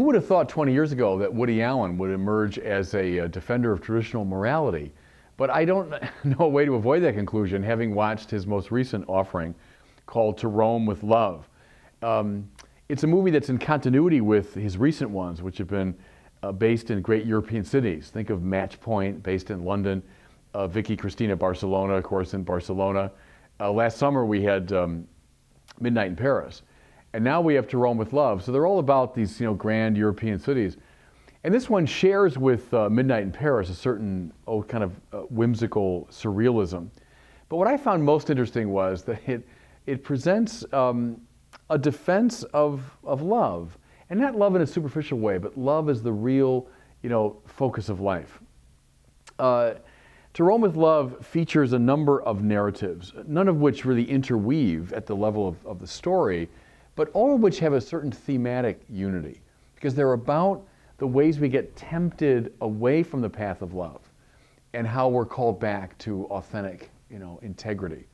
would have thought 20 years ago that Woody Allen would emerge as a defender of traditional morality? But I don't know a way to avoid that conclusion, having watched his most recent offering called To Rome with Love. It's a movie that's in continuity with his recent ones, which have been based in great European cities. Think of Match Point, based in London, Vicky Cristina Barcelona, of course, in Barcelona. Last summer we had Midnight in Paris. And now we have To Rome with Love. So they're all about these grand European cities. And this one shares with Midnight in Paris a certain kind of whimsical surrealism. But what I found most interesting was that it presents a defense of love. And not love in a superficial way, but love as the real focus of life. To Rome with Love features a number of narratives, none of which really interweave at the level of the story, but all of which have a certain thematic unity, because they're about the ways we get tempted away from the path of love and how we're called back to authentic, integrity.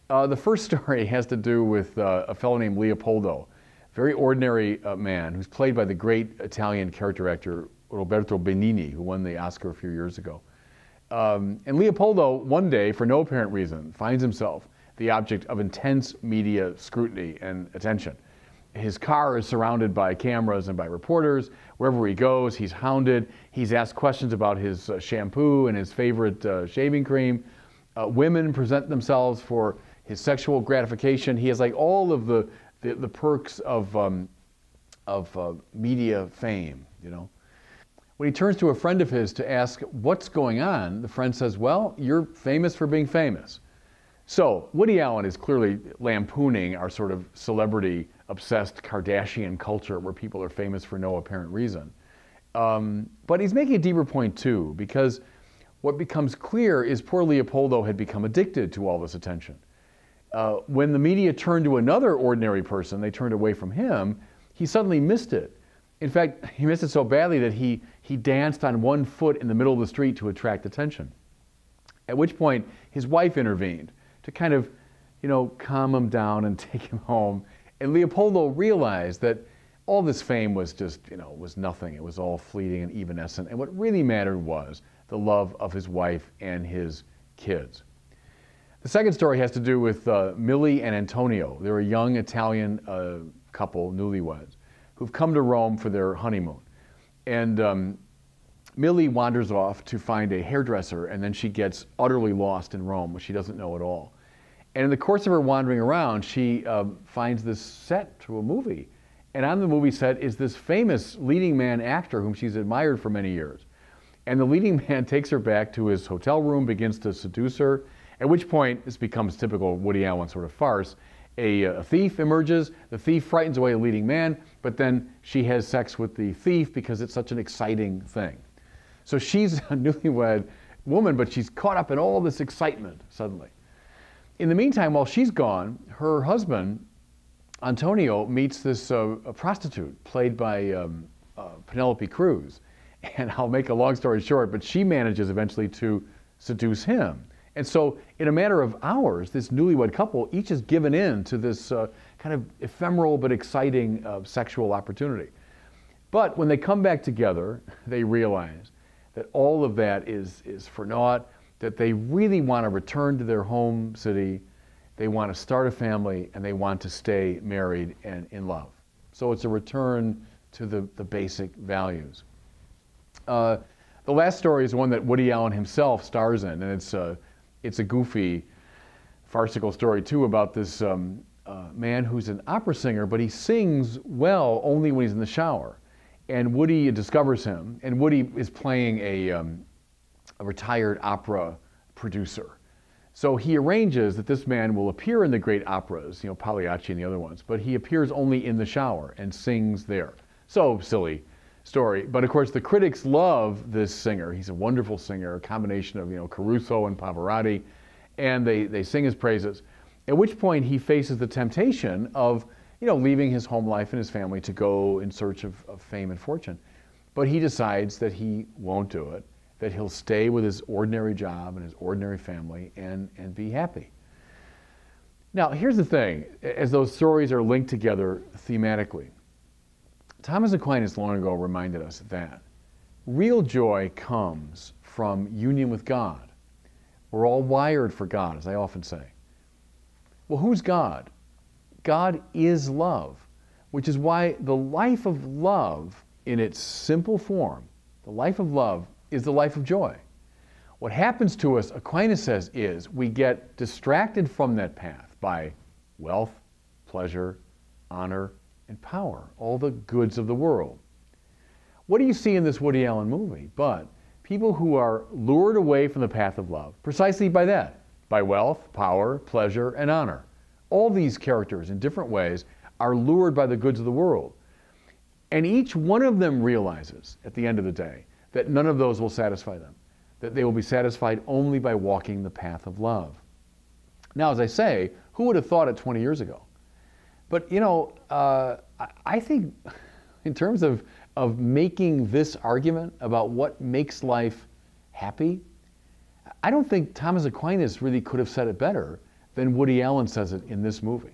The first story has to do with a fellow named Leopoldo, very ordinary man who's played by the great Italian character actor Roberto Benigni, who won the Oscar a few years ago. And Leopoldo, one day, for no apparent reason, finds himself the object of intense media scrutiny and attention. His car is surrounded by cameras and by reporters. Wherever he goes, he's hounded. He's asked questions about his shampoo and his favorite shaving cream. Women present themselves for his sexual gratification. He has like all of the perks of media fame, When he turns to a friend of his to ask what's going on, the friend says, well, you're famous for being famous. So Woody Allen is clearly lampooning our sort of celebrity-obsessed Kardashian culture where people are famous for no apparent reason. But he's making a deeper point too, because what becomes clear is poor Leopoldo had become addicted to all this attention. When the media turned to another ordinary person, they turned away from him, he suddenly missed it. In fact, he missed it so badly that he danced on one foot in the middle of the street to attract attention. At which point, his wife intervened to kind of, calm him down and take him home. And Leopoldo realized that all this fame was just, was nothing. It was all fleeting and evanescent. And what really mattered was the love of his wife and his kids. The second story has to do with Millie and Antonio. They're a young Italian couple, newlyweds, who've come to Rome for their honeymoon. And Millie wanders off to find a hairdresser, and then she gets utterly lost in Rome, which she doesn't know at all. And in the course of her wandering around, she finds this set to a movie. And on the movie set is this famous leading man actor whom she's admired for many years. And the leading man takes her back to his hotel room, begins to seduce her, at which point, this becomes typical Woody Allen sort of farce. A thief emerges, the thief frightens away the leading man, but then she has sex with the thief because it's such an exciting thing. So she's a newlywed woman, but she's caught up in all this excitement suddenly. In the meantime, while she's gone, her husband, Antonio, meets this a prostitute played by Penelope Cruz. And I'll make a long story short, but she manages eventually to seduce him. And so in a matter of hours, this newlywed couple each has given in to this kind of ephemeral but exciting sexual opportunity. But when they come back together, they realize that all of that is for naught, that they really want to return to their home city, they want to start a family, and they want to stay married and in love. So it's a return to the basic values. The last story is one that Woody Allen himself stars in, and it's a goofy, farcical story too about this man who's an opera singer, but he sings well only when he's in the shower. And Woody discovers him, and Woody is playing a retired opera producer. So he arranges that this man will appear in the great operas, Pagliacci and the other ones, but he appears only in the shower and sings there. So silly story. But of course, the critics love this singer. He's a wonderful singer, a combination of Caruso and Pavarotti, and they sing his praises. At which point he faces the temptation of leaving his home life and his family to go in search of fame and fortune. But he decides that he won't do it, that he'll stay with his ordinary job and his ordinary family and be happy. Now, here's the thing, as those stories are linked together thematically. Thomas Aquinas long ago reminded us that real joy comes from union with God. We're all wired for God, as I often say. Well, who's God? God is love, which is why the life of love in its simple form, the life of love, is the life of joy. What happens to us, Aquinas says, is we get distracted from that path by wealth, pleasure, honor, and power, all the goods of the world. What do you see in this Woody Allen movie? But people who are lured away from the path of love, precisely by that, by wealth, power, pleasure, and honor. All these characters, in different ways, are lured by the goods of the world. And each one of them realizes, at the end of the day, that none of those will satisfy them, that they will be satisfied only by walking the path of love. Now, as I say, who would have thought it 20 years ago? But, you know, I think in terms of making this argument about what makes life happy, I don't think Thomas Aquinas really could have said it better than Woody Allen says it in this movie.